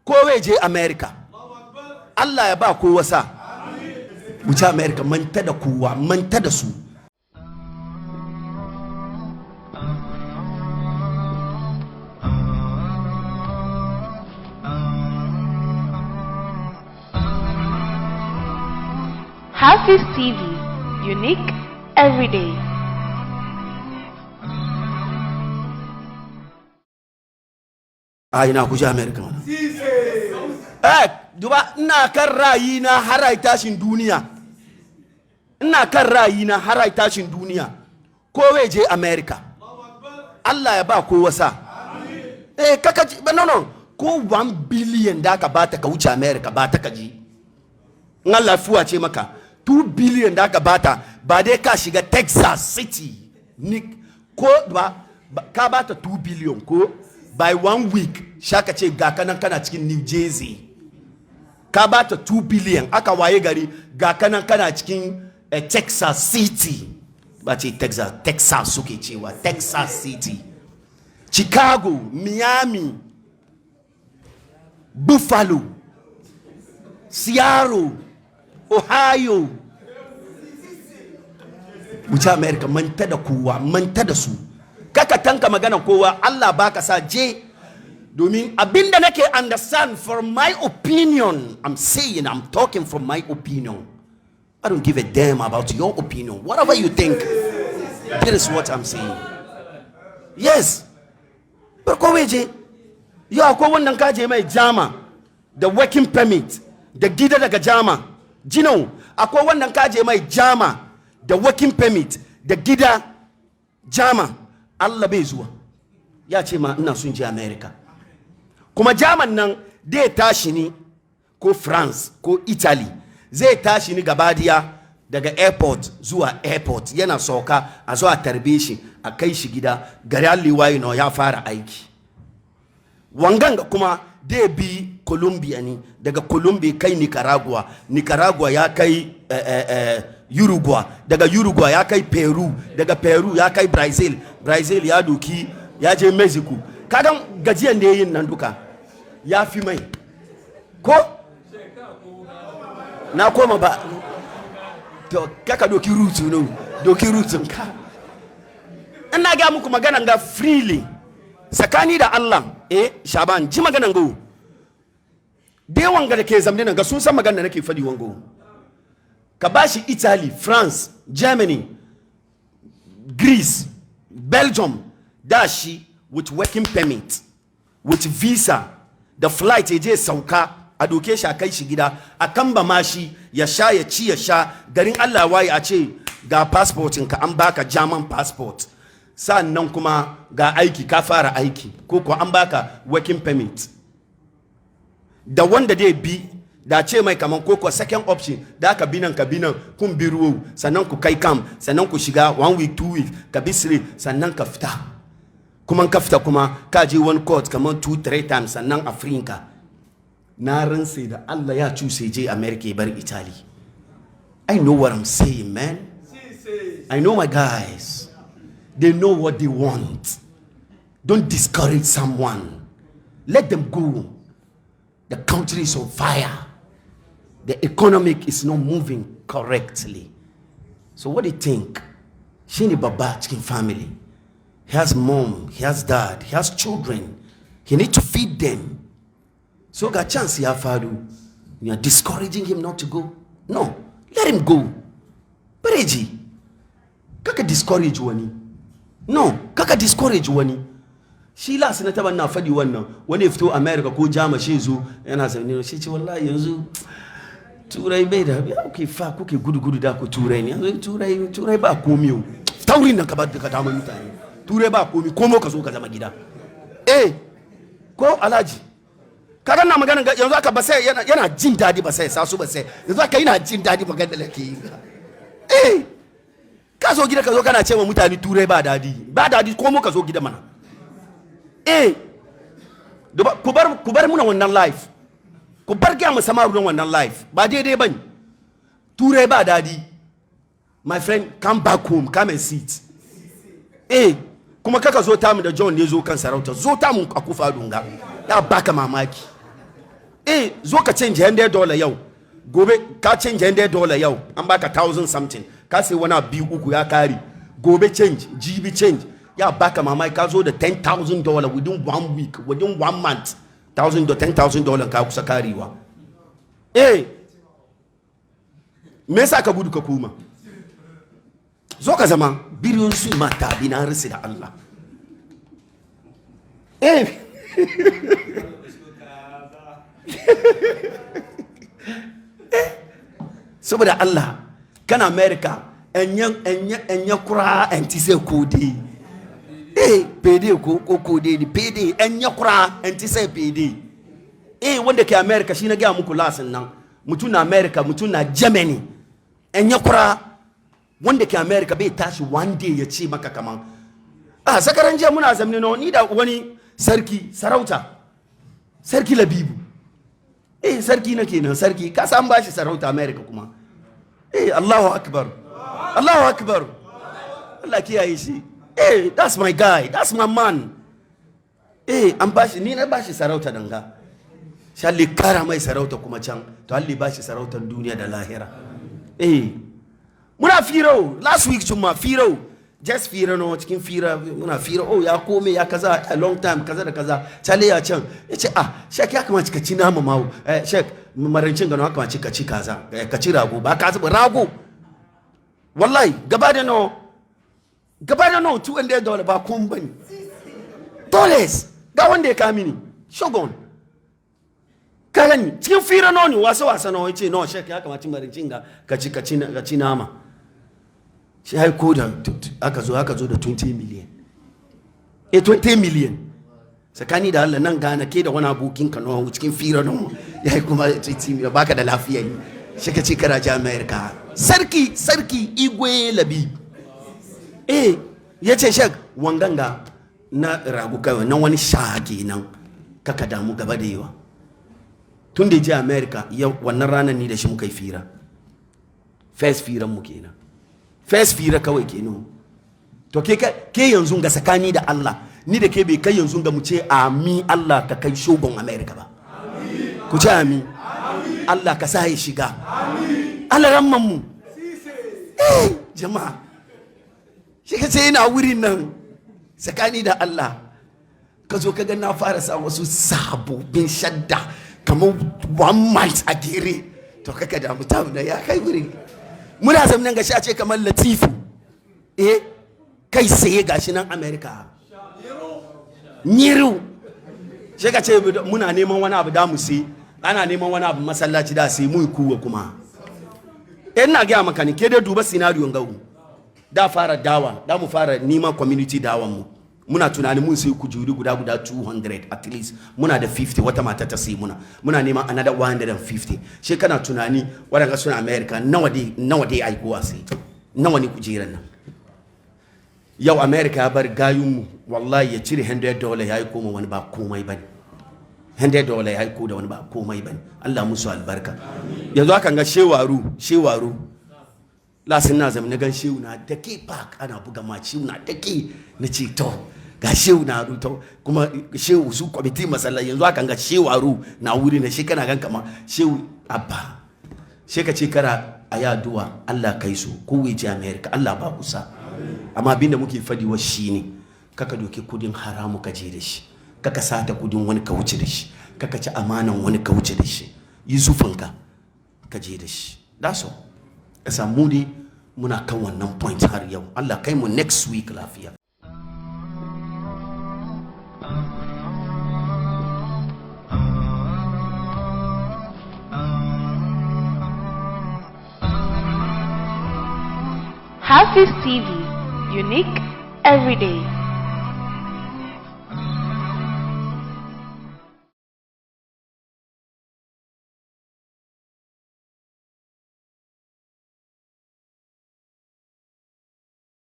kowa je America. Allah ya ba kowa sa. Wuce America manta da kowa, manta da su. Hafiz TV, unique every day. Ina kuje America mana. Duba ina kan rayi na har tashin duniya. Ina kan rayi na har tashin duniya. Kowa je America. Allah ya ba kowa sa. Kaka no. Ko 1 billion da ka bata ka wuce America ba ta kaji. In Allah fuwa ce maka 2 billion da ka bata ba dai ka shiga Texas City. Ko ba ka bata 2 billion ko by 1 week shaka ce ga kanan kana cikin New Jersey. Ka bata 2 billion aka waye gari ga kanan kana cikin Texas City. Ba ce Texas suke cewa Texas City. Chicago, Miami, Buffalo, Seattle, Ohio. Wuce America manta da kowa, manta da su. Kaka tanka magana kowa, Allah baka sa je. Domin abinda nake understand from my opinion, I'm talking from my opinion. I don't give a damn about your opinion. Whatever you think, that is what I'm saying. Yes. But kowa je, yo akwai wannan kaje mai jama, the working permit, the gida daga jama. Jino, akwai wannan kaje mai jama, the working permit, the gida jama. Allah bai zuwa. Ya ce ma ina sun je America. Kuma jaman nan dai tashi ni ko France ko Italy. Zai tashi ni gabadiya daga airport zuwa airport. Yana soka a zuwa tarbe shi a kai shi gida. Gari alliwayi no ya fara aiki. Wanganga kuma dai bi Colombia ni. Daga Colombia kai Nicaragua. Nicaragua ya kai Uruguay. Daga Uruguay ya kai Peru. Daga Peru ya kai Brazil. Brazil ya doki ya je Mexico. Kagan gajiyan da yin nan duka ya fi mai. Ko? Na koma ba. To kaka doki route no. Doki route ka. Ina ga muku magana ga freely. Sakani da Allah. Shaban ji magana go. Dai wanga da ke zamne nan ga sun san magana nake fadi wango. Ka bashi Italy, France, Germany, Greece, Belgium, dashi with working permit, with visa, the flight je sauka a doke shi a kai shi gida a kamba mashi ya sha ya ci ya sha garin Allah waye a ce ga passportin ka an baka German passport sannan kuma ga aiki ka fara aiki ko an baka working permit da wanda dai bi da ce mai kaman ko second option da ka binan kun biruwo sannan ku kai kam sannan ku shiga 1 week 2 week ka bisri sannan ka fita kuma ka fita kuma ka je one court kaman 2-3 times sannan Afrika na ransa da Allah ya cuse je America bar Italy. I know what I'm saying, man. I know my guys. They know what they want. Don't discourage someone. Let them go. The country is on fire. The economic is not moving correctly. So what do you think? Shini Baba chicken family. He has mom, he has dad, he has children. He needs to feed them. So got chance here, Fadu. You are discouraging him not to go? No. Let him go. Pereji. Kaka discourage wani. No. Kaka discourage wani. Shi la sanata ban na fadi wannan. Wani ya fito America ko jama shi zo yana zaune shi ce wallahi yanzu turai bai da okay fa kuke gudu da ku turai ne yanzu turai ba komi yau taurin nan ka ba da ka dama mutane turai ba komi komo ka zo ka zama gida ko alaji kaga na magana yanzu aka ba sai yana jin dadi ba sai sasu ba sai yanzu aka yana jin dadi magana da lake ka zo gida ka zo kana cewa mutane turai ba dadi komo ka zo gida mana ku bar muna wannan life ku bar ga mu samaru don wannan life ba daidai bane turai ba dadi my friend come back home come and sit kuma kaka zo ta mu da John ne zo kan sarauta zo ta mu akufa dunga ya baka mamaki zo ka change $100 yau gobe ka change $100 yau an baka 1000 something ka sai wani biyu uku ya kare gobe change GB change ya baka mamai ka zo da $10,000 within 1 week within 1 month $10,000 ka kusa karewa me yasa ka gudu ka kuma zo ka zama biliyon su mata bina risi da Allah saboda Allah kana America enya kura enti se kodi pede ko kodi pede enya kura enti se pede wanda ke America shi na ga muku lasin nan mutun na America mutun na Germany enya kura wanda ke America bai tashi one day ya ce maka kaman sakaran jiya muna zamne no ni da wani sarauta sarki Labibu sarki na kenan sarki ka san bashi sarauta America kuma Allahu akbar Allah kiyaye shi that's my guy, that's my man an bashi ni na bashi sarauta danga shalli kara mai sarauta kuma can to Allah bashi sarautan duniya da lahira muna firo last week juma firo just firo no cikin fira muna firo ya kome ya kaza a long time kaza da kaza chale ya can yace shek ya kamata ka ci nama mawo shek marancin gano haka mace ka ci kaza ka ci rago ba ka zuba rago wallahi gaba da no $200 ba kun bane dollars ga wanda ya kami ni shogun kagani cikin fira no ni wasa no yace no shek ya kamata marancin ga ka ci nama shi haiko da aka zo da 20 million 20 million tsakani da Allah nan gana ke da wani abokin ka no cikin fira no ya yi kuma baka da lafiya ne shi ka ce karaja America sarki igwe labi ya ce shek wanganga na ragu kawai na wani shage nan kaka damu gaba da yawa tun da je America yau wannan ranar ni da shi muka yi fira first firan mu kenan first fira kawai kenan to ke yanzu ga sakani da Allah ni da ke bai kai yanzu ga mu ce amin Allah ka kai shogon America ba ku ce amin Allah ka sa ya shiga Allah ramman mu jama'a shi ka ce ina wurin nan sakani da Allah ka zo ka ga na fara sa wasu sabobin shadda kamar 1 month a gere to kaka da mutum da ya kai wurin muna zamanin gashi a ce kamar Latifu kai sai gashi nan America Niru shi ka ce muna neman wani abu da mu sai ana neman wani abu masallaci da sai mu kuwa kuma ina ga maka ne ke da duba scenario ngawu da fara dawa da mu fara neman community dawan mu muna tunanin mun sai kujuri guda 200 at least muna da 50 wata mata ta sai muna neman another 150 she kana tunani wadanda suna America nawa dai aikowa sai nawa ne kujeran nan yau America ya bar gayun mu wallahi ya cire $100 ya yi koma wani ba komai bane $100 ya yi ko da wani ba komai bane Allah musu albarka yanzu akan ga shewaru lasin na zama na gan shehu na dake park ana buga ma shehu na dake na ce to ga shehu na ruto kuma shehu su kwamiti masallaci yanzu akan ga shewaru na wuri na shi kana gan kama shehu abba she ka ce kara aya duwa Allah kai su ko waje America Allah ba kusa amma abinda muke fadiwa shine kaka doke kudin haramu ka je da shi kaka sata kudin wani ka wuce da shi kaka ci amanan wani ka wuce da shi yusufanka ka je da shi that's all samu dai muna kan wannan point har yau Allah kai mu next week lafiya Hafiz TV, unique every day.